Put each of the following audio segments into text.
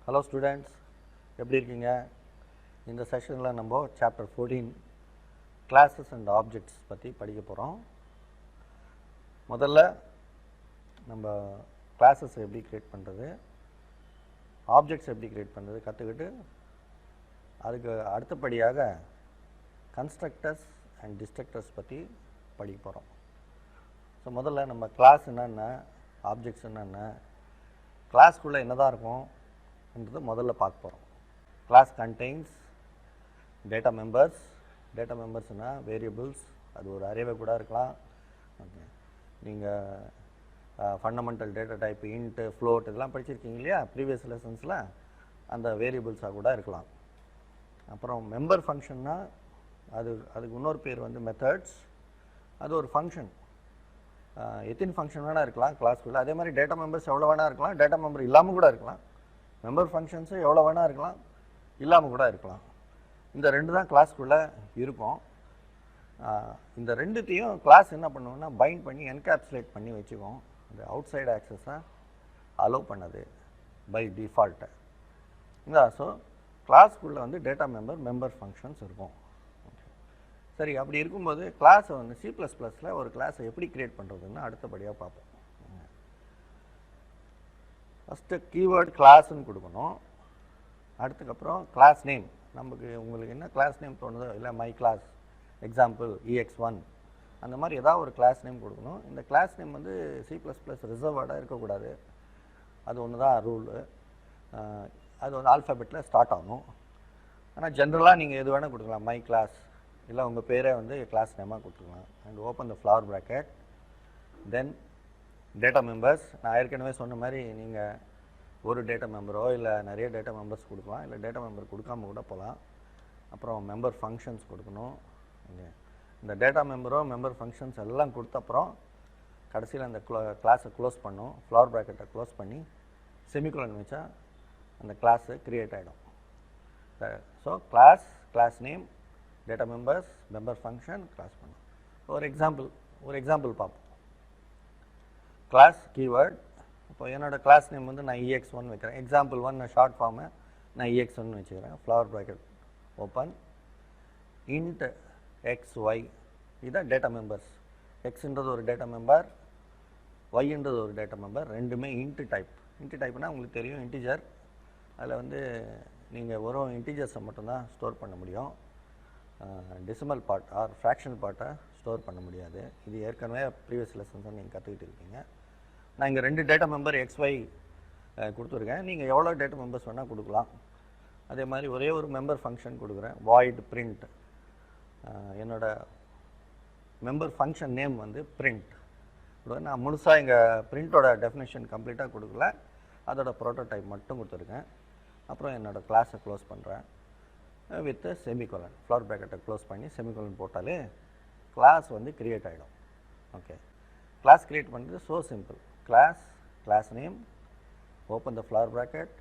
Hello students, எப்படி இருக்கீங்க? இந்த செஷனில் நம்ம சாப்டர் 14 கிளாஸஸ் அண்ட் ஆப்ஜெக்ட்ஸ் பற்றி படிக்க போகிறோம். முதல்ல நம்ம கிளாஸஸ் எப்படி க்ரியேட் பண்ணுறது, ஆப்ஜெக்ட்ஸ் எப்படி க்ரியேட் பண்ணுறது கற்றுக்கிட்டு அதுக்கு அடுத்தபடியாக கன்ஸ்ட்ரக்டர்ஸ் அண்ட் டிஸ்ட்ரக்டர்ஸ் பற்றி படிக்க போகிறோம். ஸோ முதல்ல நம்ம கிளாஸ் என்னென்ன, ஆப்ஜெக்ட்ஸ் என்னென்ன, கிளாஸ்க்குள்ளே என்ன தான் இருக்கும்ன்றது முதல்ல பார்க்க போகிறோம். கிளாஸ் கண்டெய்ன்ஸ் டேட்டா மெம்பர்ஸ்னால் வேரியபிள்ஸ், அது ஒரு அரேவை கூட இருக்கலாம். ஓகே, நீங்கள் fundamental data type into float இதெல்லாம் படிச்சிருக்கீங்க இல்லையா ப்ரீவியஸ் லெசன்ஸில், அந்த வேரியபிள்ஸாக கூட இருக்கலாம். அப்புறம் மெம்பர் ஃபங்க்ஷன்னா அதுக்கு இன்னொரு பேர் வந்து மெத்தட்ஸ். அது ஒரு ஃபங்க்ஷன், எத்தனை ஃபங்க்ஷன் வேணால் இருக்கலாம் கிளாஸ்க்குள்ளே. அதே மாதிரி டேட்டா மெம்பர்ஸ் எவ்வளோ வேணால் இருக்கலாம், டேட்டா மெம்பர் இல்லாமல் கூட இருக்கலாம். மெம்பர் ஃபங்க்ஷன்ஸு எவ்வளோ வேணால் இருக்கலாம், இல்லாமல் கூட இருக்கலாம். இந்த ரெண்டு தான் கிளாஸ்க்குள்ளே இருக்கும். இந்த ரெண்டுத்தையும் கிளாஸ் என்ன பண்ணுவோம்னா பைண்ட் பண்ணி என்கேப்சுலேட் பண்ணி வச்சுக்கோம். இந்த அவுட் சைடு ஆக்சஸை அலோவ் பண்ணது பை டிஃபால்ட்டு. ஸோ கிளாஸ்க்குள்ளே வந்து டேட்டா மெம்பர் ஃபங்க்ஷன்ஸ் இருக்கும். சரி, அப்படி இருக்கும்போது கிளாஸை வந்து C++ல் ஒரு கிளாஸை எப்படி க்ரியேட் பண்ணுறதுன்னு அடுத்தபடியாக பார்ப்போம். ஃபஸ்ட்டு கீவேர்டு கிளாஸ்ன்னு கொடுக்கணும். அடுத்துக்கப்புறம் கிளாஸ் நேம், உங்களுக்கு என்ன கிளாஸ் நேம் தோணுதோ, இல்லை மை கிளாஸ், எக்ஸாம்பிள் EX1, அந்த மாதிரி ஏதாவது ஒரு கிளாஸ் நேம் கொடுக்கணும். இந்த கிளாஸ் நேம் வந்து C++ ரிசர்வ்டாக இருக்கக்கூடாது. அது ஒன்று தான் ரூலு. அது வந்து ஆல்ஃபபெட்டில் ஸ்டார்ட் ஆகணும். ஆனால் ஜென்ரலாக நீங்கள் எது வேணால் கொடுக்கலாம், மை கிளாஸ், இல்லை உங்கள் பேரே வந்து கிளாஸ் நேமாக கொடுத்துக்கலாம். And open the flower bracket. Then data members, நான் ஏற்கனவே சொன்ன மாதிரி நீங்கள் ஒரு டேட்டா மெம்பரோ இல்லை நிறைய டேட்டா மெம்பர்ஸ் கொடுக்கலாம், இல்லை டேட்டா மெம்பர் கொடுக்காம கூட போகலாம். அப்புறம் மெம்பர் ஃபங்க்ஷன்ஸ் கொடுக்கணும். இந்த டேட்டா மெம்பரோ மெம்பர் ஃபங்க்ஷன்ஸ் எல்லாம் கொடுத்தப்புறம் கடைசியில் அந்த கிளாஸை க்ளோஸ் பண்ணும். ஃப்ளவர் ப்ராக்கெட்டை க்ளோஸ் பண்ணி செமிகோலன் வச்சா அந்த கிளாஸு க்ரியேட் ஆகிடும். So class name, data members, member function, class பண்ணும். ஒரு எக்ஸாம்பிள் பார்ப்போம். Class keyword. இப்போ என்னோடய கிளாஸ் நேம் வந்து நான் EX1 வைக்கிறேன். எக்ஸாம்பிள் 1 நான் ஷார்ட் ஃபார்மை நான் EX1 வச்சுக்கிறேன். Flower bracket open. Int XY, இதுதான் டேட்டா மெம்பர்ஸ். எக்ஸ்ன்றது ஒரு டேட்டா மெம்பர், ஒய்ன்றது ஒரு டேட்டா மெம்பர். ரெண்டுமே இன்ட் டைப்னால் உங்களுக்கு தெரியும், இன்டிஜர். அதில் வந்து நீங்கள் வெறும் இன்டிஜர்ஸை மட்டும்தான் ஸ்டோர் பண்ண முடியும். டெசிமல் பார்ட் ஆர் ஃப்ராக்ஷனல் பார்ட்டை ஸ்டோர் பண்ண முடியாது. இது ஏற்கனவே ப்ரீவியஸ் லெசன்ஸை நீங்கள் கற்றுக்கிட்டு இருக்கீங்க. நான் இங்கே 2 டேட்டா மெம்பர் XY கொடுத்துருக்கேன். நீங்கள் எவ்வளோ டேட்டா மெம்பர்ஸ் வேணால் கொடுக்கலாம். அதே மாதிரி ஒரே ஒரு மெம்பர் ஃபங்க்ஷன் கொடுக்குறேன், வாய்ட் பிரிண்ட். என்னோடய மெம்பர் ஃபங்க்ஷன் நேம் வந்து பிரிண்ட். நான் முழுசாக இங்கே பிரிண்ட்டோட டெஃபினேஷன் கம்ப்ளீட்டாக கொடுக்கல, அதோட ப்ரோட்டோடைப் மட்டும் கொடுத்துருக்கேன். அப்புறம் என்னோடய கிளாஸை க்ளோஸ் பண்ணுறேன் வித் செமிகோலன். ஃப்ளவர் ப்ராக்கெட்டை க்ளோஸ் பண்ணி செமிகோலன் போட்டாலே கிளாஸ் வந்து க்ரியேட் ஆகிடும். ஓகே, கிளாஸ் க்ரியேட் பண்ணுறது so simple. Class name, open the flower bracket,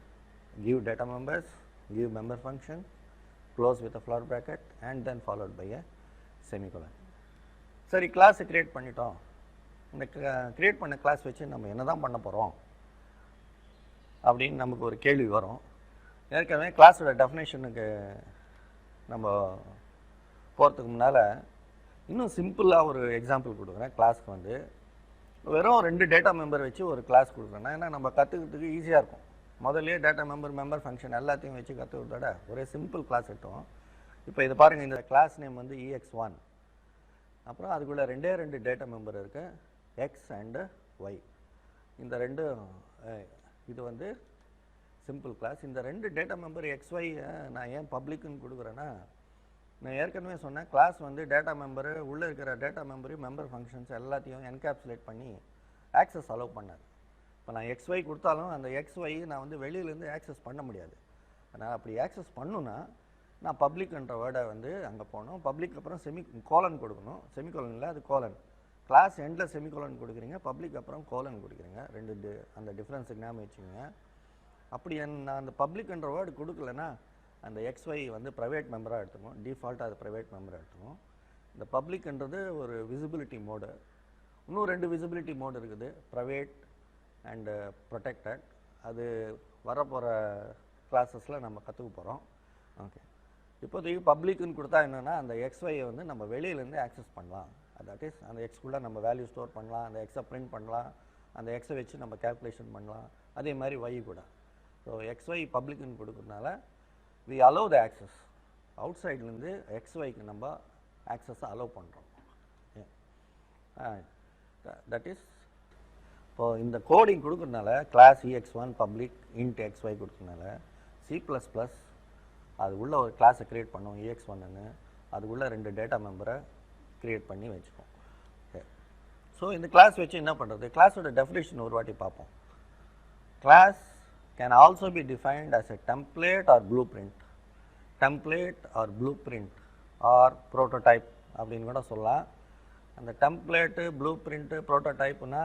give data members, give member function, close with flower bracket and then followed by a semicolon. சரி, கிளாஸை create பண்ணிட்டோம். இந்த create பண்ண class வச்சு நம்ம என்ன தான் பண்ண போகிறோம் அப்படின்னு நமக்கு ஒரு கேள்வி வரும். ஏற்கனவே கிளாஸோட டெஃபினேஷனுக்கு நம்ம போகிறதுக்கு முன்னால் இன்னும் சிம்பிளாக ஒரு எக்ஸாம்பிள் கொடுக்குறேன். கிளாஸ்க்கு வந்து வெறும் 2 டேட்டா மெம்பர் வச்சு ஒரு கிளாஸ் கொடுக்குறேன்னா, ஏன்னா நம்ம கற்றுக்கிறதுக்கு ஈஸியாக இருக்கும். முதல்லையே டேட்டா மெம்பர் ஃபங்க்ஷன் எல்லாத்தையும் வச்சு கற்றுக்கிறதோட ஒரே சிம்பிள் கிளாஸ் எடுத்தோம். இப்போ இது பாருங்கள், இந்த கிளாஸ் நேம் வந்து EX1. அப்புறம் அதுக்குள்ளே 2 டேட்டா மெம்பர் இருக்குது, X அண்டு Y. இந்த இது வந்து சிம்பிள் கிளாஸ். இந்த 2 டேட்டா மெம்பர் XY நான் ஏன் பப்ளிக்குன்னு கொடுக்குறேன்னா, நான் ஏற்கனவே சொன்னேன் கிளாஸ் வந்து டேட்டா மெம்பரு உள்ளே இருக்கிற டேட்டா மெம்பர் ஃபங்க்ஷன்ஸ் எல்லாத்தையும் என்கேப்சுலேட் பண்ணி ஆக்சஸ் அலோவ் பண்ணாது. இப்போ நான் XY கொடுத்தாலும் அந்த XY நான் வந்து வெளியிலேருந்து ஆக்சஸ் பண்ண முடியாது. அதனால் அப்படி ஆக்சஸ் பண்ணுன்னா நான் பப்ளிக்ன்ற வேர்டை வந்து அங்கே போகணும். பப்ளிக் அப்புறம் செமிகோலன் கொடுக்கணும். செமிகோலனில் அது கோலன். கிளாஸ் எண்டில் செமிகோலன் கொடுக்குறீங்க, பப்ளிக் அப்புறம் கோலன் கொடுக்குறீங்க. அந்த டிஃப்ரென்ஸுக்கு ஞாபகம் வச்சுக்கோங்க. அப்படி நான் அந்த பப்ளிக்ன்ற வேர்டு கொடுக்கலன்னா அந்த XY வந்து ப்ரைவேட் மெம்பராக எடுத்துக்கணும். டிஃபால்ட்டாக அது ப்ரைவேட் மெம்பராக எடுத்துக்கணும். இந்த பப்ளிக்ன்றது ஒரு விசிபிலிட்டி மோடு. இன்னும் 2 விசிபிலிட்டி மோடு இருக்குது, ப்ரைவேட் அண்டு ப்ரொடெக்டட். அது வரப்போகிற கிளாஸஸில் நம்ம கற்றுக்க போகிறோம். ஓகே, இப்போதைக்கு பப்ளிக்னு கொடுத்தா என்னென்னா அந்த எக்ஸ்ஒயை வந்து நம்ம வெளியிலேருந்து ஆக்சஸ் பண்ணலாம். தட் இஸ் அந்த எக்ஸ்குள்ளே நம்ம வேல்யூ ஸ்டோர் பண்ணலாம், அந்த எக்ஸை பிரிண்ட் பண்ணலாம், அந்த எக்ஸை வச்சு நம்ம கேல்குலேஷன் பண்ணலாம். அதே மாதிரி ஒய் கூட. ஸோ எக்ஸ்ஒய் பப்ளிக்னு கொடுக்கறதுனால வி அலோவ் த ஆக்சஸ். அவுட் சைட்லேருந்து எக்ஸ்ஒய்க்கு நம்ம ஆக்சஸை அலோவ் பண்ணுறோம். தட் இஸ் இப்போது இந்த கோடிங் கொடுக்கறதுனால class ex1 public int x y கொடுக்கறதுனால C++ அது உள்ள ஒரு கிளாஸை க்ரியேட் பண்ணோம் ex1ன்னு. அது உள்ள 2 டேட்டா மெம்பரை க்ரியேட் பண்ணி வச்சுப்போம். ஸோ இந்த கிளாஸ் வச்சு என்ன பண்ணுறது? கிளாஸோட டெஃபினேஷன் ஒரு வாட்டி பார்ப்போம். Class can also be defined as a template or blueprint. Template or blueprint or prototype அப்படின்னு கூட சொல்லலாம். அந்த டெம்ப்ளேட்டு, ப்ளூ பிரிண்ட்டு, ப்ரோட்டோடைப்புனா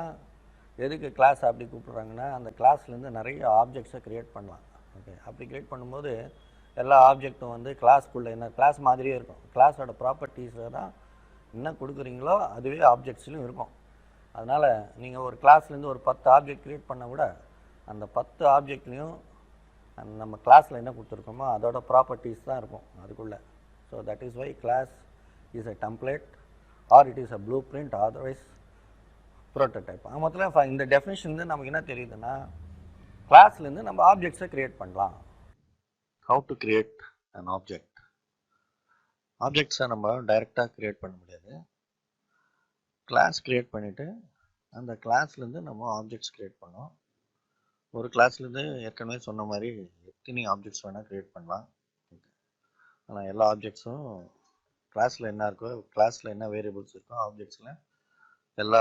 எதுக்கு கிளாஸ் அப்படி கூப்பிட்றாங்கன்னா அந்த கிளாஸ்லேருந்து நிறைய ஆப்ஜெக்ட்ஸை க்ரியேட் பண்ணலாம். ஓகே, அப்படி க்ரியேட் பண்ணும்போது எல்லா ஆப்ஜெக்ட்டும் வந்து கிளாஸ்க்குள்ளே என்ன கிளாஸ் மாதிரியே இருக்கும். கிளாஸோட ப்ராப்பர்ட்டிஸை தான் என்ன கொடுக்குறீங்களோ அதுவே ஆப்ஜெக்ட்ஸ்லையும் இருக்கும். அதனால் நீங்கள் ஒரு கிளாஸ்லேருந்து ஒரு 10 ஆப்ஜெக்ட் க்ரியேட் பண்ண கூட அந்த 10 ஆப்ஜெக்ட்லேயும் நம்ம கிளாஸில் என்ன கொடுத்துருக்கோமோ அதோட ப்ராப்பர்ட்டிஸ் தான் இருக்கும் அதுக்குள்ளே. So that is why class is a template or it is a blueprint, otherwise prototype. மொத்தத்தில் இந்த டெஃபினேஷன் நமக்கு என்ன தெரியுதுன்னா கிளாஸ்லேருந்து நம்ம ஆப்ஜெக்ட்ஸை க்ரியேட் பண்ணலாம். How to create an object? ஆப்ஜெக்ட்ஸை நம்ம டைரெக்டாக க்ரியேட் பண்ண முடியாது. கிளாஸ் க்ரியேட் பண்ணிவிட்டு அந்த கிளாஸ்லேருந்து நம்ம ஆப்ஜெக்ட்ஸ் க்ரியேட் பண்ணோம். ஒரு கிளாஸ்லேருந்து ஏற்கனவே சொன்ன மாதிரி எத்தனை ஆப்ஜெக்ட்ஸ் வேணால் க்ரியேட் பண்ணலாம். ஆனால் எல்லா ஆப்ஜெக்ட்ஸும் கிளாஸில் என்ன இருக்கோ, கிளாஸில் என்ன வேரியபிள்ஸ் இருக்கோ ஆப்ஜெக்ட்ஸில் எல்லா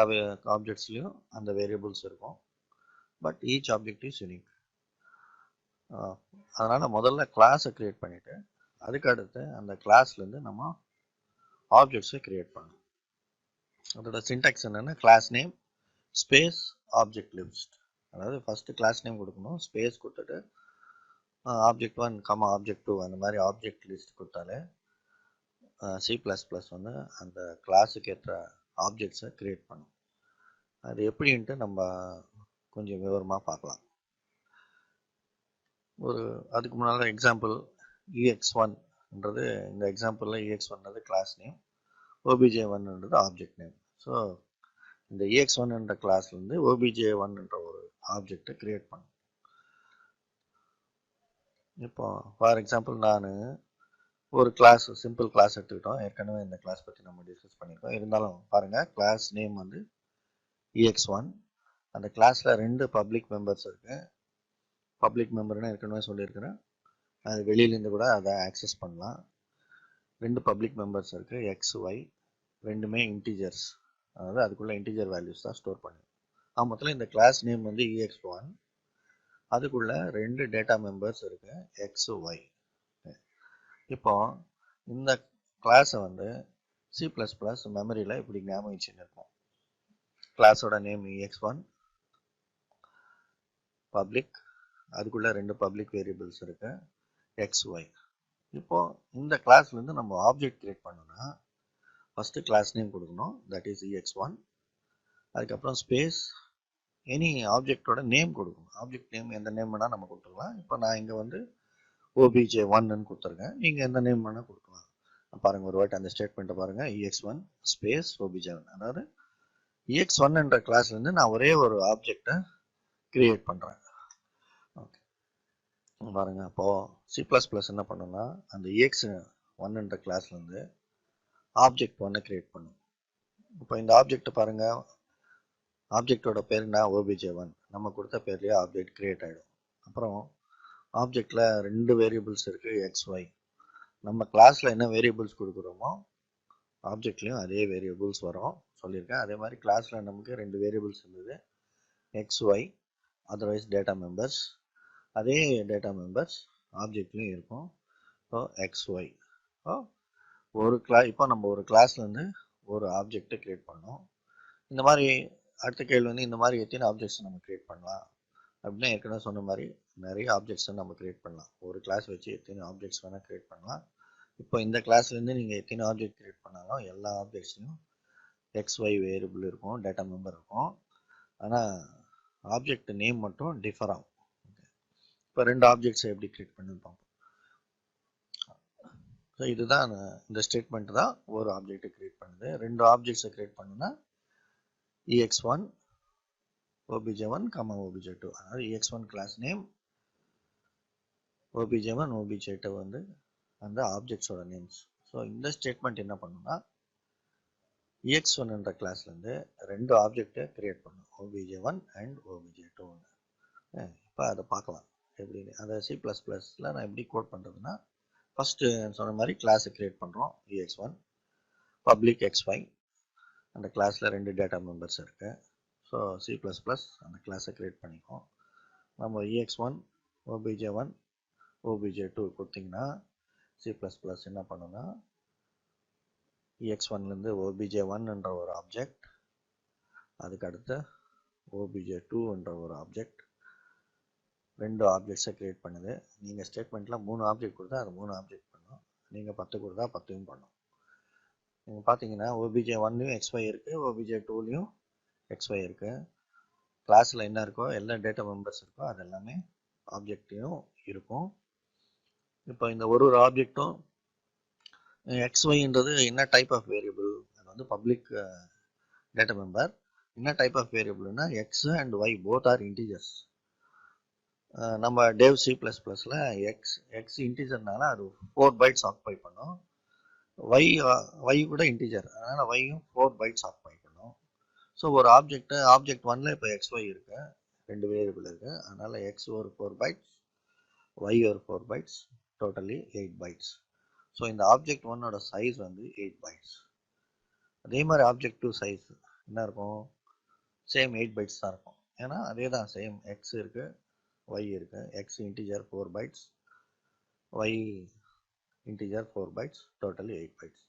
ஆப்ஜெக்ட்ஸ்லேயும் அந்த வேரியபிள்ஸ் இருக்கும். But each object is unique. அதனால் முதல்ல கிளாஸை க்ரியேட் பண்ணிவிட்டு அதுக்கு அடுத்து அந்த கிளாஸ்லேருந்து நம்ம ஆப்ஜெக்ட்ஸை க்ரியேட் பண்ணணும். அதோட சின்டாக்ஸ் என்னென்னா class name space object list. அதாவது ஃபஸ்ட்டு கிளாஸ் நேம் கொடுக்கணும், ஸ்பேஸ் கொடுத்துட்டு ஆப்ஜெக்ட் 1, ஆப்ஜெக்ட் 2 அந்த மாதிரி ஆப்ஜெக்ட் லிஸ்ட் கொடுத்தாலே C++ வந்து அந்த கிளாஸுக்கு ஏற்ற ஆப்ஜெக்ட்ஸை க்ரியேட் பண்ணும். அது எப்படின்ட்டு நம்ம கொஞ்சம் விவரமாக பார்க்கலாம். அதுக்கு முன்னால் எக்ஸாம்பிள் ex1ன்றது, இந்த எக்ஸாம்பிளில் ex1ன்றது கிளாஸ் நேம், obj1ன்றது ஆப்ஜெக்ட் நேம். ஸோ இந்த ex1ன்ற கிளாஸ்லேருந்து obj1ன்ற ஒரு ஆப்ஜெக்டை க்ரியேட் பண்ணும். இப்போ ஃபார் எக்ஸாம்பிள் நான் ஒரு கிளாஸ், சிம்பிள் கிளாஸ் எடுத்துக்கிட்டோம். ஏற்கனவே இந்த கிளாஸ் பற்றி நம்ம டிஸ்கஸ் பண்ணியிருக்கோம். இருந்தாலும் பாருங்கள், கிளாஸ் நேம் வந்து ex1. அந்த கிளாஸில் 2 பப்ளிக் மெம்பர்ஸ் இருக்குது. பப்ளிக் மெம்பர்னு ஏற்கனவே சொல்லியிருக்கிறேன். அது வெளியிலேருந்து கூட அதை ஆக்சஸ் பண்ணலாம். 2 பப்ளிக் மெம்பர்ஸ் இருக்குது, எக்ஸ் ஒய், ரெண்டுமே இன்டீஜர்ஸ். அதாவது அதுக்குள்ளே இன்டீஜர் வேல்யூஸ் தான் ஸ்டோர் பண்ணுவோம். மொத்தத்தில் இந்த கிளாஸ் நேம் வந்து ex1. அதுக்குள்ளே 2 டேட்டா மெம்பர்ஸ் இருக்குது, எக்ஸ் ஒய். இப்போ இந்த கிளாஸை வந்து C++ மெமரியில் இப்படி ஞாபகம் வச்சுன்னு இருக்கும். கிளாஸோட நேம் ex1 பப்ளிக், அதுக்குள்ளே 2 பப்ளிக் வேரியபிள்ஸ் இருக்கு, எக்ஸ் ஒய். இப்போ இந்த கிளாஸ்லேருந்து நம்ம ஆப்ஜெக்ட் கிரியேட் பண்ணோம்னா ஃபஸ்ட்டு கிளாஸ் நேம் கொடுக்கணும், தட் இஸ் ex1. அதுக்கப்புறம் ஸ்பேஸ் எனி ஆப்ஜெக்டோட நேம் கொடுக்கணும். ஆப்ஜெக்ட் நேம் எந்த நேம் வேணால் நம்ம கொடுத்துக்கலாம். இப்போ நான் இங்கே வந்து obj1ன்னு கொடுத்துருக்கேன். நீங்கள் எந்த நேம் வேணால் கொடுக்கலாம். பாருங்கள், ஒரு வாட்டி அந்த ஸ்டேட்மெண்ட்டை பாருங்கள், ex1 ஸ்பேஸ் obj1. அதாவது ex1ன்ற கிளாஸ்லேருந்து நான் ஒரே ஒரு ஆப்ஜெக்டை கிரியேட் பண்ணுறேன். ஓகே, பாருங்கள். அப்போது C++ என்ன பண்ணணும்னா அந்த ex1ன்ற கிளாஸ்லேருந்து ஆப்ஜெக்ட் 1 கிரியேட் பண்ணும். இப்போ இந்த ஆப்ஜெக்ட் பாருங்கள், ஆப்ஜெக்டோட பேர் நான் obj1, நம்ம கொடுத்த பேர்லேயே ஆப்ஜெக்ட் கிரியேட் ஆகிடும். அப்புறம் ஆப்ஜெக்டில் 2 வேரியபிள்ஸ் இருக்குது, எக்ஸ் ஒய். நம்ம கிளாஸில் என்ன வேரியபிள்ஸ் கொடுக்குறோமோ ஆப்ஜெக்ட்லேயும் அதே வேரியபிள்ஸ் வரும் சொல்லியிருக்கேன். அதே மாதிரி கிளாஸில் நமக்கு 2 வேரியபிள்ஸ் இருந்தது, x y, otherwise data members. அதே டேட்டா மெம்பர்ஸ் ஆப்ஜெக்ட்லேயும் இருக்கும். So x y. இப்போ நம்ம ஒரு கிளாஸ்லேருந்து ஒரு ஆப்ஜெக்டை க்ரியேட் பண்ணோம். இந்த மாதிரி அடுத்த கேள்வி வந்து இந்த மாதிரி எத்தனை ஆப்ஜெக்ட்ஸ் நம்ம க்ரியேட் பண்ணலாம் அப்படின்னா, ஏற்கனவே சொன்ன மாதிரி நிறைய ஆப்ஜெக்ட்ஸை நம்ம க்ரியேட் பண்ணலாம். ஒரு கிளாஸ் வச்சு எத்தனை ஆப்ஜெக்ட்ஸ் வேணால் க்ரியேட் பண்ணலாம். இப்போ இந்த கிளாஸ்லேருந்து நீங்கள் எத்தனை ஆப்ஜெக்ட் க்ரியேட் பண்ணாலும் எல்லா ஆப்ஜெக்ட்ஸ்லையும் எக்ஸ் ஒய் வேரியபிள் இருக்கும், டேட்டா மெம்பர் இருக்கும். ஆனால் ஆப்ஜெக்ட் நேம் மட்டும் டிஃபர் ஆகும். இப்போ 2 ஆப்ஜெக்ட்ஸை எப்படி கிரியேட் பண்ணி பார்ப்போம். ஸோ இதுதான் இந்த ஸ்டேட்மெண்ட் தான் ஒரு ஆப்ஜெக்டை கிரியேட் பண்ணுது. 2 ஆப்ஜெக்ட்ஸை கிரியேட் பண்ணுன்னா ex1 obj1 obj2, அதாவது ex1 class name, obj1 obj2 வந்து அந்த ஆப்ஜெக்ட்ஸோட நேம்ஸ். ஸோ இந்த ஸ்டேட்மெண்ட் என்ன பண்ணுன்னா ex1 என்ற கிளாஸ்லேருந்து 2 ஆப்ஜெக்டை கிரியேட் பண்ணும், obj1 அண்ட் obj2. இப்போ அதை பார்க்கலாம் எப்படின்னு. அதை C++ல நான் எப்படி கோட் பண்ணுறதுன்னா, ஃபஸ்ட்டு சொன்ன மாதிரி கிளாஸை கிரியேட் பண்ணுறோம், ex1 பப்ளிக் xy, அந்த கிளாஸில் 2 டேட்டா மெம்பர்ஸ் இருக்குது. ஸோ C++ அந்த கிளாஸை கிரியேட் பண்ணிக்கோம். நம்ம ex1 obj1 obj2 கொடுத்தீங்கன்னா C++ என்ன பண்ணுன்னா ex1லேருந்து obj1 என்ற ஒரு ஆப்ஜெக்ட், அதுக்கு அடுத்து obj2 என்ற ஒரு ஆப்ஜெக்ட், 2 ஆப்ஜெக்ட்ஸை கிரியேட் பண்ணுது. நீங்கள் ஸ்டேட்மெண்ட்டில் 3 ஆப்ஜெக்ட் கொடுத்தா அது 3 ஆப்ஜெக்ட் பண்ணும், நீங்கள் 10 கொடுத்தா 10யும் பண்ணும். நீங்கள் பார்த்தீங்கன்னா obj1லையும் xy இருக்குது, obj2லையும் xy இருக்குது. கிளாஸில் என்ன இருக்கோ எல்லா டேட்டா மெம்பர்ஸ் இருக்கோ அது எல்லாமே ஆப்ஜெக்ட்லையும் இருக்கும். இப்போ இந்த ஒரு ஆப்ஜெக்டும் xyன்றது என்ன டைப் ஆஃப் வேரியபிள், அது வந்து பப்ளிக் டேட்டா மெம்பர். என்ன டைப் ஆஃப் வேரியபிள்னா x and y both are integers. நம்ம டேவ் C++ல எக்ஸ் இன்டீஜர்னால அது 4 பைட்ஸ் ஆக்குபை பண்ணும், ஒய் கூட இன்டீஜர், அதனால் ஒய்யும் 4 பைட்ஸ் ஆக்குபை பண்ணும். ஸோ ஒரு ஆப்ஜெக்ட் 1ல இப்போ xy இருக்கு, 2 வேரியபிள் இருக்குது, அதனால் எக்ஸ் ஒரு 4 பைட்ஸ், ஒய் ஒரு 4 பைட்ஸ், டோட்டலி 8 பைட்ஸ். ஸோ இந்த ஆப்ஜெக்ட் 1ஓட சைஸ் வந்து 8 பைட்ஸ். அதே மாதிரி ஆப்ஜெக்ட் 2 சைஸ் என்ன இருக்கும், சேம் 8 பைட்ஸ் தான் இருக்கும். ஏன்னா அதே தான் சேம் எக்ஸ் இருக்குது, ஒய் இருக்குது, x integer 4 bytes, y integer 4 bytes, totally 8 bytes.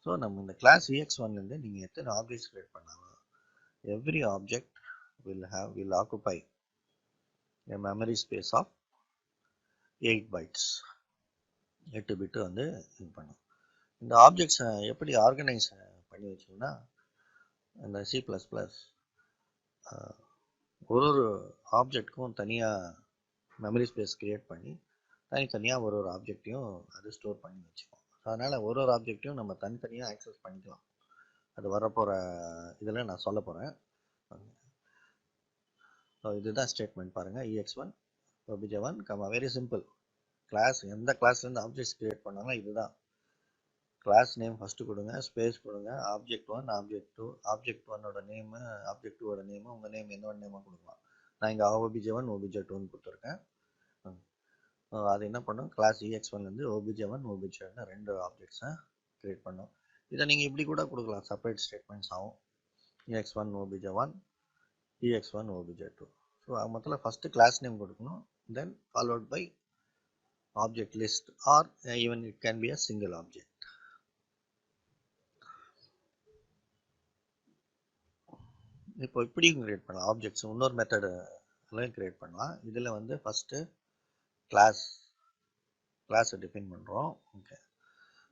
So நம்ம இந்த கிளாஸ் ex1லேருந்து நீங்கள் எத்தனை ஆப்ஜெக்ட்ஸ் கிரியேட் பண்ணாலும் every object will occupy a memory space of 8 bytes. 8 பிட்டு வந்து இது பண்ணும். இந்த ஆப்ஜெக்ட்ஸை எப்படி ஆர்கனைஸ் பண்ணி வச்சிங்கன்னா, இந்த C++ ஒரு ஆப்ஜெக்டுக்கும் தனியாக மெமரி ஸ்பேஸ் கிரியேட் பண்ணி தனித்தனியாக ஒரு ஆப்ஜெக்டையும் அது ஸ்டோர் பண்ணி வச்சுக்கோம். அதனால் ஒரு ஆப்ஜெக்டையும் நம்ம தனித்தனியாக ஆக்சஸ் பண்ணிக்கலாம். அது வரப்போகிற இதில் நான் சொல்ல போகிறேன். ஸோ இதுதான் ஸ்டேட்மெண்ட் பாருங்கள், ex1 obj1 very simple. Class எந்த கிளாஸ்லேருந்து ஆப்ஜெக்ட்ஸ் கிரியேட் பண்ணாலும் இதுதான். கிளாஸ் நேம் ஃபஸ்ட்டு கொடுங்க, ஸ்பேஸ் கொடுங்க, ஆப்ஜெக்ட் 1 ஆப்ஜெக்ட் 2, ஆப்ஜெக்ட் 1ஓட நேமு ஆப்ஜெக்ட் 2ஓட நேமு உங்கள் நேம் என்னோட நேமாக கொடுக்கலாம். நான் இங்கே obj1 obj2ன்னு கொடுத்துருக்கேன். அது என்ன பண்ணும், கிளாஸ் ex1லேருந்து obj1 obj2 2 ஆப்ஜெக்ட்ஸை கிரியேட் பண்ணும். இதை நீங்கள் இப்படி கூட கொடுக்கலாம், செப்பரேட் ஸ்டேட்மெண்ட்ஸ் ஆகும், ex1 obj1 ex1 obj2. So மொத்தத்தில் ஃபஸ்ட்டு கிளாஸ் நேம் கொடுக்கணும், then followed by object list, or even it can be a single object. இப்போ இப்படியும் கிரியேட் பண்ணலாம் ஆப்ஜெக்ட்ஸ், இன்னொரு மெத்தடில் கிரியேட் பண்ணலாம். இதில் வந்து ஃபஸ்ட்டு கிளாஸை டிஃபைன் பண்ணுறோம். ஓகே,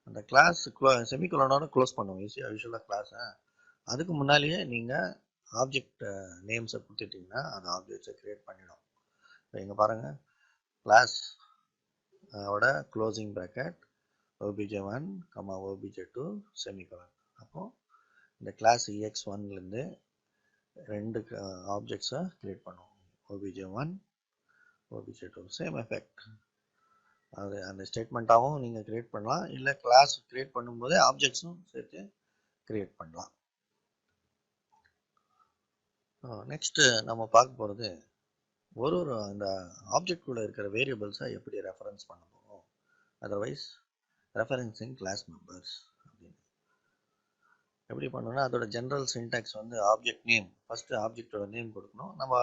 அந்த கிளாஸ் செமிகோலனோட க்ளோஸ் பண்ணுவோம் யூஸ்வலாக கிளாஸை. அதுக்கு முன்னாலேயே நீங்கள் ஆப்ஜெக்ட் நேம்ஸை கொடுத்துட்டிங்கன்னா அது ஆப்ஜெக்ட்ஸை கிரியேட் பண்ணிடும். இப்போ இங்கே பாருங்கள், கிளாஸ் ஓட closing bracket obj1 obj2 semicolon. அப்போது இந்த கிளாஸ் ex1லேருந்து 2 ஆப்ஜெக்ட்ஸை கிரியேட் பண்ணுவோம், obj1 obj2, சேம் எஃபெக்ட். அது அந்த ஸ்டேட்மெண்ட்டாகவும் நீங்கள் கிரியேட் பண்ணலாம், இல்லை கிளாஸ் கிரியேட் பண்ணும்போதே ஆப்ஜெக்ட்ஸும் சேர்த்து கிரியேட் பண்ணலாம். நெக்ஸ்ட்டு நம்ம பார்க்க போகிறது ஒரு அந்த ஆப்ஜெக்ட் கூட இருக்கிற வேரியபிள்ஸை எப்படி ரெஃபரன்ஸ் பண்ண போகிறோம், அதர்வைஸ் ரெஃபரன்சிங் கிளாஸ் மெம்பர்ஸ் அப்படின்னு எப்படி பண்ணணும்னா, அதோட ஜென்ரல் சின்டாக்ஸ் வந்து ஆப்ஜெக்ட் நேம், ஃபஸ்ட்டு ஆப்ஜெக்டோட நேம் கொடுக்கணும். நம்ம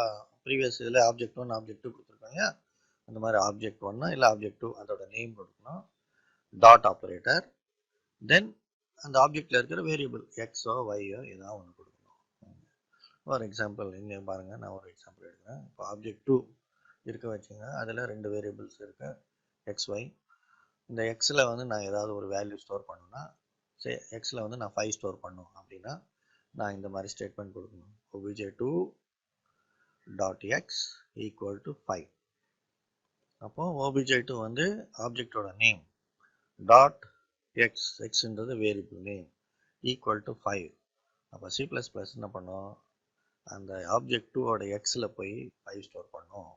ப்ரீவியஸ் இதில் ஆப்ஜெக்ட் 1 ஆப்ஜெக்ட் 2 கொடுத்துருக்காங்க, அந்த மாதிரி ஆப்ஜெக்ட் 1 இல்லை ஆப்ஜெக்ட் 2 அதோட நேம் கொடுக்கணும், டாட் ஆப்ரேட்டர், தென் அந்த ஆப்ஜெக்டில் இருக்கிற வேரியபிள் எக்ஸோ ஒய்யோ ஏதாவது ஒன்று கொடுக்கணும். ஃபார் எக்ஸாம்பிள் இங்கே பாருங்கள், நான் ஒரு எக்ஸாம்பிள் எடுக்கிறேன். இப்போ ஆப்ஜெக்ட் 2 இருக்க வச்சுங்க, அதில் 2 வேரியபிள்ஸ் இருக்குது, எக்ஸ் ஒய். இந்த எக்ஸில் வந்து நான் ஏதாவது ஒரு வேல்யூ ஸ்டோர் பண்ணணும்னா, எக்ஸில் வந்து நான் 5 ஸ்டோர் பண்ணணும் அப்படின்னா நான் இந்த மாதிரி ஸ்டேட்மெண்ட் கொடுக்கணும், obj2 dot x equal to 5. அப்போ obj2 வந்து ஆப்ஜெக்டோட நேம் டாட் எக்ஸ், எக்ஸ்ன்றது வேரியபிள் நேம் ஈக்குவல் டு 5. அப்போ சி ப்ளஸ் ப்ளஸ் என்ன பண்ணோம், அந்த ஆப்ஜெக்ட் டூவோட எக்ஸில் போய் 5 ஸ்டோர் பண்ணோம்.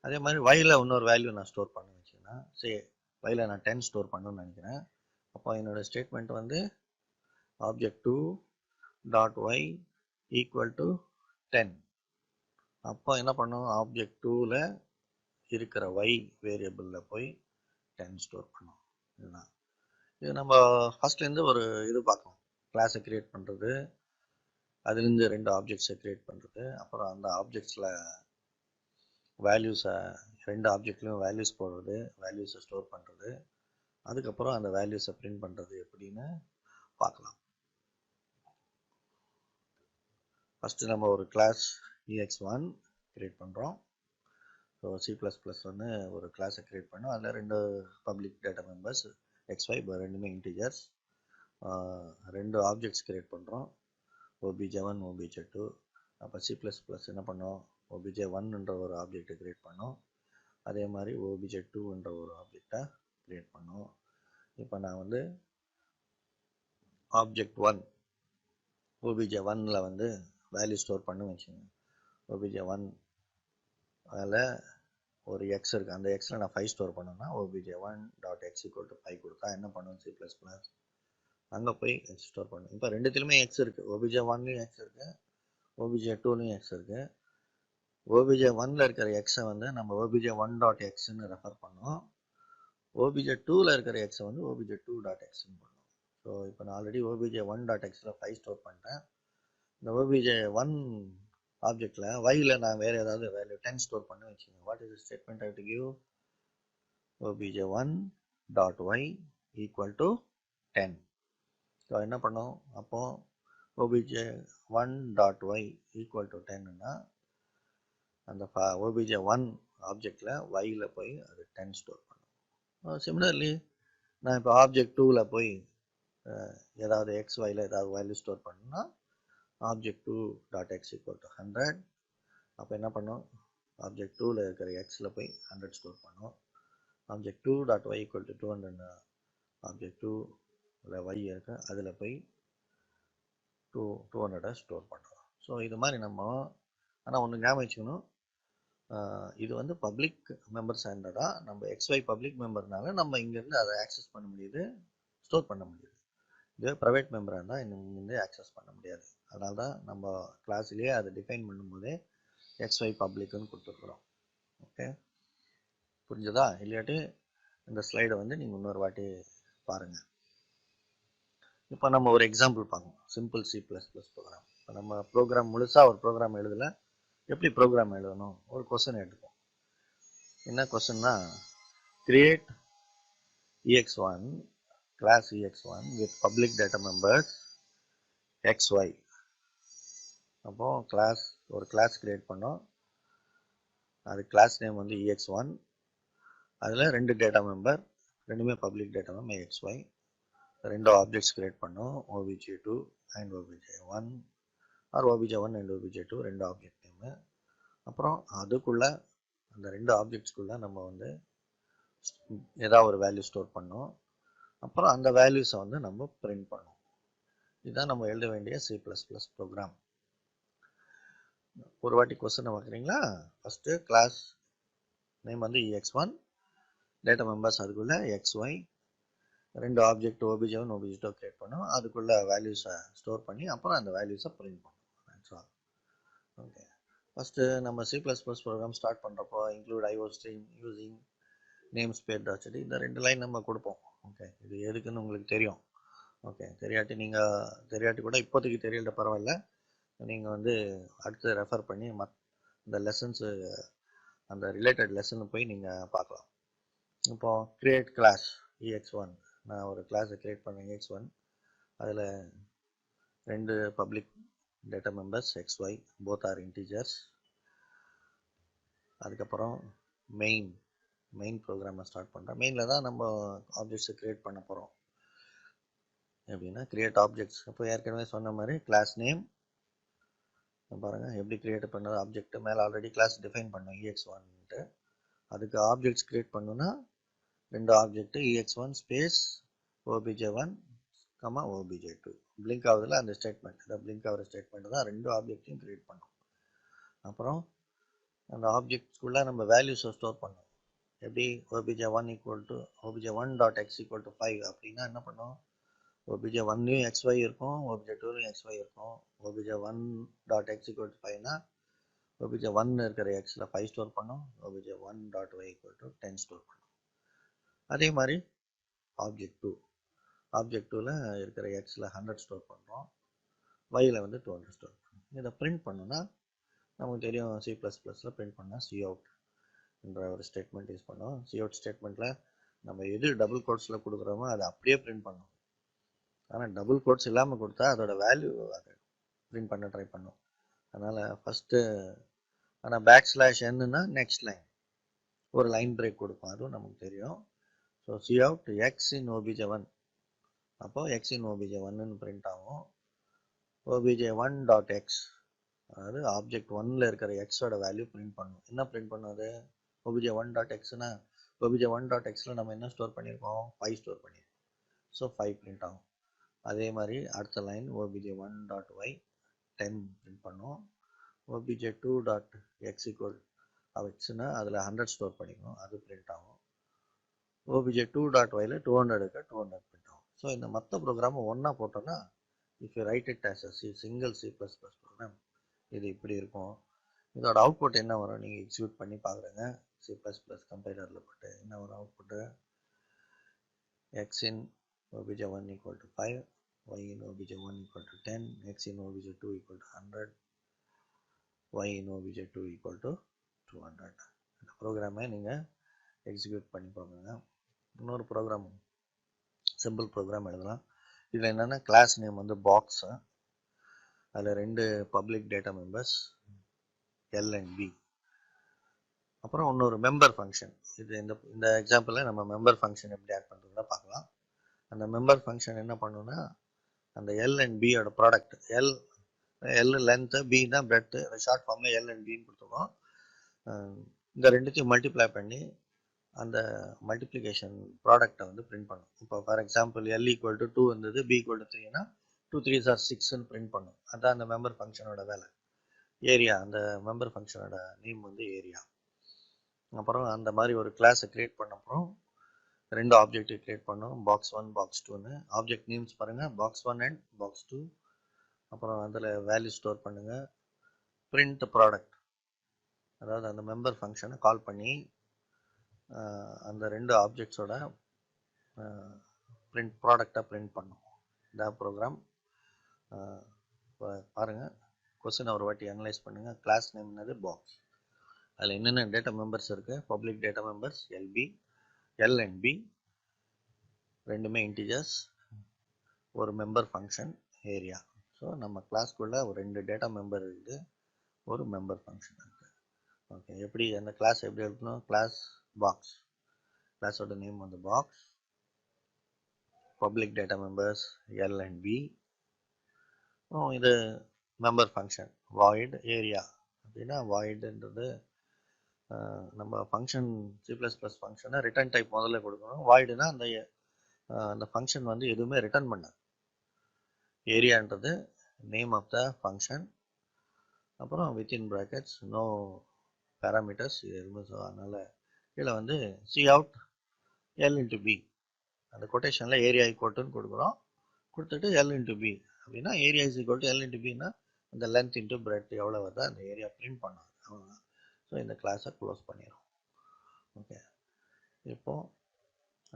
அதே மாதிரி ஒயில் இன்னொரு வேல்யூ நான் ஸ்டோர் பண்ண வச்சுன்னா, சரி ஒயில் நான் 10 ஸ்டோர் பண்ணணும்னு நினைக்கிறேன். அப்போ என்னோட ஸ்டேட்மெண்ட் வந்து object two dot y equal to 10. அப்போ என்ன பண்ணோம், ஆப்ஜெக்ட் டூவில் இருக்கிற ஒய் வேரியபிளில் போய் 10 ஸ்டோர் பண்ணோம். இதுதான் இது நம்ம ஃபர்ஸ்ட்லேருந்து ஒரு இது பார்க்கலாம். கிளாஸை க்ரியேட் பண்ணுறது, அதுலேருந்து 2 ஆப்ஜெக்ட்ஸை க்ரியேட் பண்ணுறது, அப்புறம் அந்த ஆப்ஜெக்ட்ஸில் வேல்யூஸை 2 ஆப்ஜெக்ட்லையும் வேல்யூஸ் போடுறது, வேல்யூஸை ஸ்டோர் பண்ணுறது, அதுக்கப்புறம் அந்த வேல்யூஸை பிரிண்ட் பண்ணுறது எப்படின்னு பார்க்கலாம். ஃபஸ்ட்டு நம்ம ஒரு கிளாஸ் ex1 க்ரியேட் பண்ணுறோம். ஸோ சி ப்ளஸ் ப்ளஸ் வந்து ஒரு கிளாஸை க்ரியேட் பண்ணோம். அதில் 2 பப்ளிக் டேட்டா மெம்பர்ஸ் xy ரெண்டுமே இன்டிஜர்ஸ், 2 ஆப்ஜெக்ட்ஸ் க்ரியேட் பண்ணுறோம், obj1 obj2. அப்போ சி ப்ளஸ் ப்ளஸ் என்ன பண்ணோம், obj1ன்ற ஒரு ஆப்ஜெக்டை க்ரியேட் பண்ணோம், அதே மாதிரி obj2ன்ற ஒரு ஆப்ஜெக்டை க்ரியேட் பண்ணோம். இப்போ நான் வந்து ஆப்ஜெக்ட் 1 obj1ல் வந்து வேல்யூ ஸ்டோர் பண்ணு வச்சுங்க. obj1 அதில் ஒரு எக்ஸ் இருக்குது, அந்த எக்ஸில் நான் 5 ஸ்டோர் பண்ணோன்னா obj1 dot x equal to 5 கொடுத்தா என்ன பண்ணுவோம், சி ப்ளஸ் ப்ளஸ் அங்கே போய் எக்ஸ் ஸ்டோர் பண்ணும். இப்போ ரெண்டுத்துலையுமே எக்ஸ் இருக்குது, obj1லையும் எக்ஸ் இருக்குது, obj2லையும் எக்ஸ் இருக்குது. obj1ல் இருக்கிற எக்ஸை வந்து நம்ம obj1 டாட் எக்ஸ்ன்னு ரெஃபர் பண்ணோம், obj2வில் இருக்கிற எக்ஸை வந்து obj2 டாட் எக்ஸ்ன்னு பண்ணோம். ஸோ இப்போ நான் ஆல்ரெடி obj1 டாட் எக்ஸில் 5 ஸ்டோர் பண்ணிட்டேன். இந்த obj1 ஆப்ஜெக்டில் ஒயில் நான் வேறு ஏதாவது வேல்யூ 10 ஸ்டோர் பண்ண வச்சுக்கோங்க. What is the statement I have to give, obj1 dot y equal to 10. So என்ன பண்ணோம், அப்போது obj1 dot y equal to 10ன்னா அந்த obj1 ஆப்ஜெக்டில் ஒயில் போய் அது 10 ஸ்டோர் பண்ணும். சிமிலர்லி நான் இப்போ ஆப்ஜெக்ட் 2வில் போய் ஏதாவது எக்ஸ் ஒயில் ஏதாவது வேல்யூ ஸ்டோர் பண்ணணும்னா object 2 dot x equal to 100. அப்போ என்ன பண்ணோம், ஆப்ஜெக்ட் 2வில் இருக்கிற எக்ஸில் போய் 100 ஸ்டோர் பண்ணோம், object 2 dot y equal to 200 object 2வில் ஒய் இருக்கு, அதில் போய் 200 ஸ்டோர் பண்ணுறோம். ஸோ இது மாதிரி நம்ம, ஆனால் ஒன்று ஞாபகம் வச்சுக்கணும், இது வந்து பப்ளிக் மெம்பர்ஸ் ஆண்டடா, நம்ம XY பப்ளிக் மெம்பர்னால நம்ம இங்கேருந்து அதை ஆக்சஸ் பண்ண முடியுது, ஸ்டோர் பண்ண முடியுது. இதுவே ப்ரைவேட் மெம்பராக இருந்தால் இங்கேருந்து ஆக்சஸ் பண்ண முடியாது. அதனால தான் நம்ம கிளாஸ்லேயே அதை டிஃபைன் பண்ணும்போதே XY பப்ளிக்னு கொடுத்துருக்குறோம். ஓகே, புரிஞ்சதா? இல்லாட்டி இந்த ஸ்லைடை வந்து நீங்கள் இன்னொரு வாட்டி பாருங்கள். இப்போ நம்ம ஒரு எக்ஸாம்பிள் பார்க்கணும், simple C plus plus program. இப்போ நம்ம ப்ரோக்ராம் முழுசாக ஒரு ப்ரோக்ராம் எழுதலை, எப்படி ப்ரோக்ராம் எழுதணும், ஒரு கொஸ்டின் எடுத்துப்போம். என்ன கொஸ்டின்னா, create ex1 class ex1 with public data members xy. அப்போ கிளாஸ், ஒரு கிளாஸ் கிரியேட் பண்ணோம், அது கிளாஸ் நேம் வந்து ex1, அதில் 2 டேட்டா மெம்பர், ரெண்டுமே public data member xy, 2 objects create பண்ணோம், obj2 and obj1 or obj1 and obj2 2 object name. அப்புறம் அதுக்குள்ளே அந்த 2 ஆப்ஜெக்ட்ஸ்குள்ளே நம்ம வந்து ஏதாவது ஒரு வேல்யூ ஸ்டோர் பண்ணோம், அப்புறம் அந்த வேல்யூஸை வந்து நம்ம பிரிண்ட் பண்ணோம். இதுதான் நம்ம எழுத வேண்டிய சி ப்ளஸ் ப்ளஸ் ப்ரோக்ராம். ஒரு வாட்டி கொஸ்டின் பார்க்குறீங்களா? ஃபஸ்ட்டு கிளாஸ் நேம் வந்து ex1, டேட்டா மெம்பர்ஸ் அதுக்குள்ளே xy, 2 object obj1 obj2 create பண்ணோம், அதுக்குள்ளே வேல்யூஸை ஸ்டோர் பண்ணி அப்புறம் அந்த வேல்யூஸை பிரிண்ட் பண்ணோம். ஓகே, ஃபஸ்ட்டு நம்ம C plus plus program start பண்ணுறப்போ include iostream using namespace dot இந்த 2 லைன் நம்ம கொடுப்போம். ஓகே, இது எதுக்குன்னு உங்களுக்கு தெரியும். ஓகே, தெரியாட்டி கூட இப்போதைக்கு தெரியல, பரவாயில்ல, நீங்கள் வந்து அடுத்து ரெஃபர் பண்ணி இந்த லெசன்ஸு, அந்த ரிலேட்டட் லெசனை போய் நீங்கள் பார்க்கலாம். இப்போது கிரியேட் கிளாஸ் ex1, நான் ஒரு கிளாஸை கிரியேட் பண்ணேன் ex1, அதில் 2 public data members xy, both are integers. அதுக்கப்புறம் மெயின் ப்ரோக்ராமை ஸ்டார்ட் பண்ணுறேன். மெயினில் தான் நம்ம ஆப்ஜெக்ட்ஸை க்ரியேட் பண்ண போகிறோம். எப்படின்னா கிரியேட் ஆப்ஜெக்ட்ஸ், இப்போ ஏற்கனவே சொன்ன மாதிரி கிளாஸ் நேம் பாருங்கள் எப்படி கிரியேட் பண்ணது, ஆப்ஜெக்ட் மேலே ஆல்ரெடி கிளாஸ் டிஃபைன் பண்ணோம் ex1ன்ட்டு, அதுக்கு ஆப்ஜெக்ட்ஸ் கிரியேட் பண்ணணும்னா ரெண்டு object ex1 space obj1 obj2 blink ஆகுதுல அந்த ஸ்டேட்மெண்ட், அந்த பிளிங்க் ஆகிற ஸ்டேட்மெண்ட் தான் ரெண்டு ஆப்ஜெக்டையும் கிரியேட் பண்ணும். அப்புறம் அந்த ஆப்ஜெக்ட்ஸ்குள்ளே நம்ம வேல்யூஸை ஸ்டோர் பண்ணோம். எப்படி obj1 equal to obj1 dot x equal to 5 அப்படின்னா என்ன பண்ணோம், obj1லையும் xy இருக்கும், obj2லையும் xy இருக்கும். obj1 dot x equal to 5னா obj1 இருக்கிற எக்ஸில் 5 ஸ்டோர் பண்ணோம், obj1 dot y equal to 10 store பண்ணோம். அதே மாதிரி ஆப்ஜெக்ட் 2ல இருக்கிற எக்ஸில் 100 ஸ்டோர் பண்ணுறோம், ஒயில் வந்து 200 ஸ்டோர் பண்ணுறோம். இதை பிரிண்ட் பண்ணோன்னா நமக்கு தெரியும் C++ல பிரிண்ட் பண்ணால் cout என்ற ஒரு ஸ்டேட்மெண்ட் யூஸ் பண்ணோம். cout ஸ்டேட்மெண்ட்டில் நம்ம எது டபுள் கோட்ஸில் கொடுக்குறோமோ அதை அப்படியே பிரிண்ட் பண்ணோம். ஆனால் டபுள் கோட்ஸ் இல்லாமல் கொடுத்தா அதோட வேல்யூ அதை பிரிண்ட் பண்ண ட்ரை பண்ணோம். அதனால் ஃபஸ்ட்டு ஆனால் \n நெக்ஸ்ட் லைன் ஒரு லைன் பிரேக் கொடுக்கும், அதுவும் நமக்கு தெரியும். So cout x in obj1, அப்போ x in obj1 பிரிண்ட் ஆகும். obj1 டாட் எக்ஸ், அதாவது ஆப்ஜெக்ட் 1ல இருக்கிற எக்ஸோட வேல்யூ பிரிண்ட் பண்ணும். என்ன பிரிண்ட் பண்ணும் அது, obj1 டாட் எக்ஸ்னா obj1 டாட் எக்ஸில் நம்ம என்ன ஸ்டோர் பண்ணியிருக்கோம், 5 ஸ்டோர் பண்ணியிருக்கோம். ஸோ 5 பிரிண்ட் ஆகும். அதே மாதிரி அடுத்த line obj1 dot Y 10 print பண்ணும். obj2 டாட் எக்ஸ் ஈக்குவல் எக்ஸ்னா அதில் 100 ஸ்டோர் பண்ணிக்கணும், அது பிரிண்ட் ஆகும். obj2 டாட் ஒயில் 200 200 பிரிண்ட் ஆகும். ஸோ இந்த மற்ற ப்ரோக்ராமை ஒன்றா போட்டோன்னா if you write it as a single C++ program இது இப்படி இருக்கும். இதோட அவுட்புட் என்ன வரும் நீங்கள் எக்ஸிக்யூட் பண்ணி பார்க்குறேங்க. C++ கம்பைலரில் போட்டு என்ன வரும் output, x in obj1 equal to 5, y in obj1 equal to 10, x in obj2 equal to 100, y in obj2 equal to 200. இந்த ப்ரோக்ராமை நீங்கள் எக்ஸிக்யூட் பண்ணி பார்க்குங்க. இன்னொரு ப்ரோக்ராம் சிம்பிள் ப்ரோக்ராம் எழுதலாம். இதில் என்னென்னா கிளாஸ் நேம் வந்து பாக்ஸு, அதில் ரெண்டு public data members l and b, அப்புறம் இன்னொரு மெம்பர் ஃபங்க்ஷன். இது இந்த எக்ஸாம்பிளில் நம்ம மெம்பர் ஃபங்க்ஷன் எப்படி ஆட் பண்ணுறதுனா பார்க்கலாம். அந்த மெம்பர் ஃபங்க்ஷன் என்ன பண்ணுன்னா அந்த எல் அண்ட் பியோட ப்ராடக்ட், எல் லென்த்து, பி தான் பிரெட்டு, ஷார்ட் ஃபார்மில் எல் அண்ட் பின்னு கொடுத்துருக்கோம். இந்த ரெண்டுத்தையும் மல்டிப்ளை பண்ணி அந்த மல்டிப்ளிகேஷன் ப்ராடக்டை வந்து பிரிண்ட் பண்ணும். இப்போ for example L equal to 2 இருந்தது, பி ஈக்குவல் டு 3னா 2 3s are 6ன்னு பிரிண்ட் பண்ணும். அதுதான் அந்த மெம்பர் ஃபங்க்ஷனோட வேலை. ஏரியா, அந்த மெம்பர் ஃபங்க்ஷனோட நேம் வந்து ஏரியா. அப்புறம் அந்த மாதிரி ஒரு கிளாஸை கிரியேட் பண்ண அப்புறம் ரெண்டு ஆப்ஜெக்ட் கிரியேட் பண்ணோம், box1 box2ன்னு. ஆப்ஜெக்ட் நேம்ஸ் பாருங்கள், box1 அண்ட் box2. அப்புறம் அதில் வேல்யூ ஸ்டோர் பண்ணுங்கள். பிரிண்ட் ப்ராடக்ட், அதாவது அந்த மெம்பர் ஃபங்க்ஷனை கால் பண்ணி அந்த ரெண்டு ஆப்ஜெக்ட்ஸோட பிரிண்ட் ப்ராடக்டை பிரிண்ட் பண்ணும். இந்த ப்ரோக்ராம் பாருங்கள், கொஸ்டின் ஒரு வாட்டி அனலைஸ் பண்ணுங்கள். கிளாஸ் நேம் என்னது, பாக்ஸ். அதில் என்னென்ன டேட்டா மெம்பர்ஸ் இருக்குது, public data members l and b ரெண்டுமே இன்டிஜர்ஸ், ஒரு மெம்பர் ஃபங்க்ஷன் ஏரியா. ஸோ நம்ம கிளாஸ்க்குள்ளே ஒரு ரெண்டு டேட்டா மெம்பர் இருக்குது, ஒரு மெம்பர் ஃபங்க்ஷன் இருக்குது. ஓகே, எப்படி அந்த கிளாஸ் எப்படி இருக்கணும், கிளாஸ் பாக்ஸ், கிளாஸோட நேம் வந்து box, public data members l and b. இது மெம்பர் ஃபங்க்ஷன் வாய்ட் ஏரியா. அப்படின்னா வாய்டுன்றது நம்ம ஃபங்க்ஷன் C++ ஃபங்க்ஷனை ரிட்டர்ன் டைப் முதல்ல கொடுக்கணும். வாய்டுனா அந்த ஃபங்க்ஷன் வந்து எதுவுமே ரிட்டர்ன் பண்ணாது. ஏரியான்றது நேம் ஆஃப் த ஃபங்க்ஷன், அப்புறம் வித்தின் ப்ராக்கெட்ஸ் நோ பேராமீட்டர்ஸ் இது எதுவுமே. ஸோ அதனால் கீழே வந்து cout L into B, அந்த கொட்டேஷனில் ஏரியா ஈக்குவல்ட்டுன்னு கொடுக்குறோம். கொடுத்துட்டு L into B அப்படின்னா area is equal to L into Bனா அந்த லென்த் இன்ட்டு பிரெட் எவ்வளோ வருதோ அந்த ஏரியா பிரிண்ட் பண்ணாது, அவ்வளோதான். ஸோ இந்த கிளாஸை க்ளோஸ் பண்ணிடும். ஓகே, இப்போது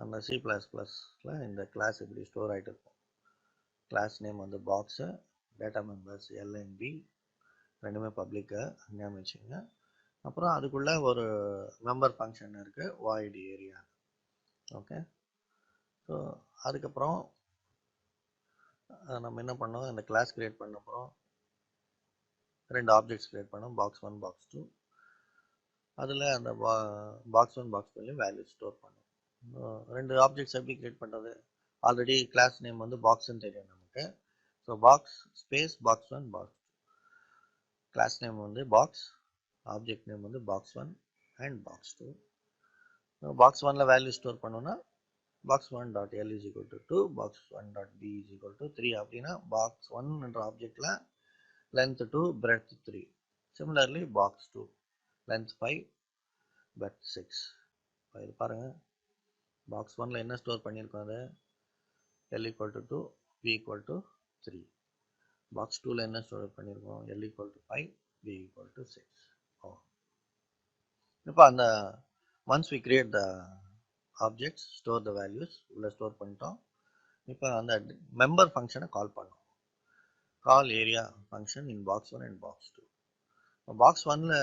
அந்த C++ல இந்த கிளாஸ் இப்படி ஸ்டோர் ஆகிட்டு இருக்கும். கிளாஸ் நேம் வந்து box, data members l and b ரெண்டுமே பப்ளிக்கு ஞாபகம் வச்சுக்கோங்க. அப்புறம் அதுக்குள்ளே ஒரு மெம்பர் ஃபங்க்ஷன் இருக்குது, வாய்டு ஏரியா. ஓகே, ஸோ அதுக்கப்புறம் நம்ம என்ன பண்ணோம், அந்த கிளாஸ் கிரியேட் பண்ண அப்புறம் ரெண்டு ஆப்ஜெக்ட்ஸ் கிரியேட் பண்ணோம், box1 box2. அதில் அந்த box1 box2லையும் வேல்யூ ஸ்டோர் பண்ணோம். ரெண்டு ஆப்ஜெக்ட்ஸ் எப்படி கிரியேட் பண்ணுறது, ஆல்ரெடி கிளாஸ் நேம் வந்து பாக்ஸ்ன்னு தெரியும் நமக்கு. So box space box1 box2, கிளாஸ் நேம் வந்து பாக்ஸ், ஆப்ஜெக்ட் நேம் வந்து box1 அண்ட் box2. box 1ல வேல்யூ ஸ்டோர் பண்ணோம்னா box1.l is equal to 2, box1.b is equal to 3 அப்படின்னா box1 என்ற ஆப்ஜெக்ட்ல length 2, breadth 3. Similarly, box 2, length 5, breadth 6. இது பாருங்க, box 1ல என்ன ஸ்டோர் பண்ணியிருக்கோம், அது l equal to 2, b equal to 3. box 2ல என்ன ஸ்டோர் பண்ணியிருக்கோம், l equal to 5, b equal to 6. இப்போ அந்த once we create the objects, store the values, உள்ள ஸ்டோர் பண்ணிட்டோம். இப்போ அந்த member ஃபங்க்ஷனை கால் பண்ணோம். call area function in box 1 and box 2. box 1ல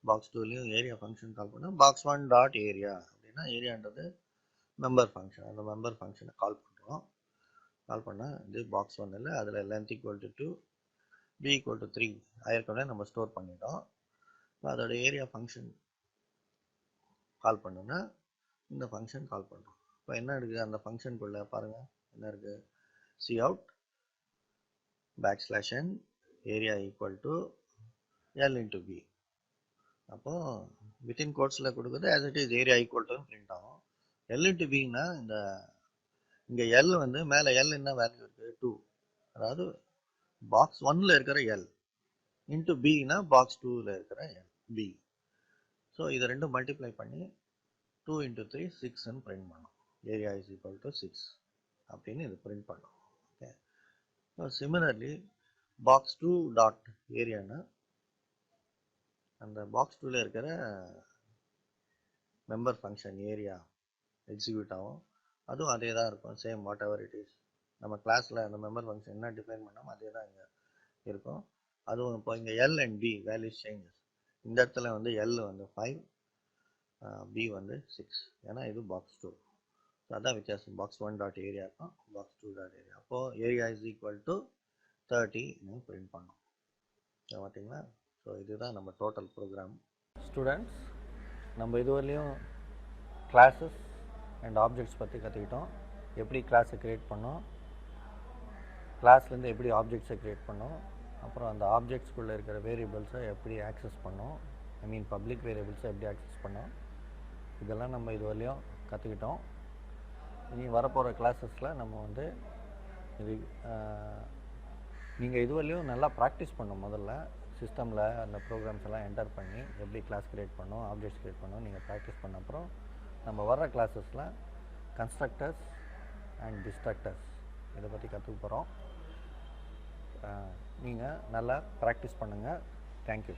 box 2லையும் area function கால் பண்ணோம். box 1 dot area அப்படின்னா ஏரியான்றது மெம்பர் ஃபங்க்ஷன். அந்த மெம்பர் ஃபங்க்ஷனை கால் பண்ணுறோம். கால் பண்ணால் இது box 1ல் அதில் length equal to 2, b equal to 3 ஏற்கனவே நம்ம ஸ்டோர் பண்ணிட்டோம். இப்போ அதோட ஏரியா ஃபங்க்ஷன் கால் பண்ணோன்னா இந்த ஃபங்க்ஷன் கால் பண்ணுறோம். இப்போ என்ன இருக்குது அந்த ஃபங்க்ஷனுக்குள்ளே பாருங்கள், என்ன இருக்குது, cout backslash n area equal to l into b. அப்போது வித்தின் கோட்ஸில் கொடுக்குறது as it is area equal to print ஆகும். l into bனா இங்கே l வந்து மேலே l என்ன வேல்யூ இருக்குது, 2, அதாவது பாக்ஸ் 1ல் இருக்கிற l இன்ட்டு bனா பாக்ஸ் 2ல் இருக்கிற b. ஸோ இதை ரெண்டும் மல்டிப்ளை பண்ணி 2 into 3 6ன்னு பிரிண்ட் பண்ணோம். ஏரியா இஸ் ஈக்குவல் டு 6 அப்படின்னு இது பிரிண்ட் பண்ணோம். Okay. So similarly box 2 dot ஏரியானா அந்த பாக்ஸ் 2ல இருக்கிற மெம்பர் ஃபங்க்ஷன் ஏரியா எக்ஸிக்யூட் ஆகும். அதுவும் அதே தான் இருக்கும், same what ever it is. நம்ம கிளாஸில் அந்த மெம்பர் ஃபங்க்ஷன் என்ன டிஃபைன் பண்ணோம் அதே தான் இங்கே இருக்கும். அதுவும் இப்போ இங்கே l and b values changes. இந்த இடத்துல வந்து எல் வந்து 5, பி வந்து 6, ஏன்னா இது பாக்ஸ் 2. ஸோ அதான் வித்தியாசம், பாக்ஸ் 1 டாட் ஏரியா இருக்கும், பாக்ஸ் 2 டாட் ஏரியா. அப்போது area is equal to 30 print பண்ணோம். பார்த்தீங்களா? ஸோ இதுதான் நம்ம டோட்டல் ப்ரோக்ராம். ஸ்டூடெண்ட்ஸ், நம்ம இதுவரையிலையும் கிளாஸஸ் அண்ட் ஆப்ஜெக்ட்ஸ் பற்றி கற்றுக்கிட்டோம். எப்படி கிளாஸை க்ரியேட் பண்ணோம், கிளாஸ்லேருந்து எப்படி ஆப்ஜெக்ட்ஸை க்ரியேட் பண்ணோம், அப்புறம் அந்த ஆப்ஜெக்ட்ஸ்குள்ளே இருக்கிற வேரியபிள்ஸை எப்படி ஆக்சஸ் பண்ணோம், ஐ மீன் பப்ளிக் வேரியபிள்ஸை எப்படி ஆக்சஸ் பண்ணோம், இதெல்லாம் நம்ம இதுவரையிலையும் கற்றுக்கிட்டோம். இனி வரப்போகிற கிளாஸஸில் நம்ம வந்து இது நீங்கள் இதுவரையிலையும் நல்லா ப்ராக்டிஸ் பண்ணணும். முதல்ல சிஸ்டமில் அந்த ப்ரோக்ராம்ஸ் எல்லாம் என்டர் பண்ணி எப்படி கிளாஸ் க்ரியேட் பண்ணோம், ஆப்ஜெக்ட்ஸ் க்ரியேட் பண்ணோம் நீங்கள் ப்ராக்டிஸ் பண்ண அப்புறம் நம்ம வர்ற கிளாஸஸில் கன்ஸ்ட்ரக்டர்ஸ் அண்ட் டிஸ்ட்ரக்டர்ஸ் இதை பற்றி கற்றுக்க போகிறோம். நீங்கள் நல்லா ப்ராக்டிஸ் பண்ணுங்கள். தேங்க்யூ.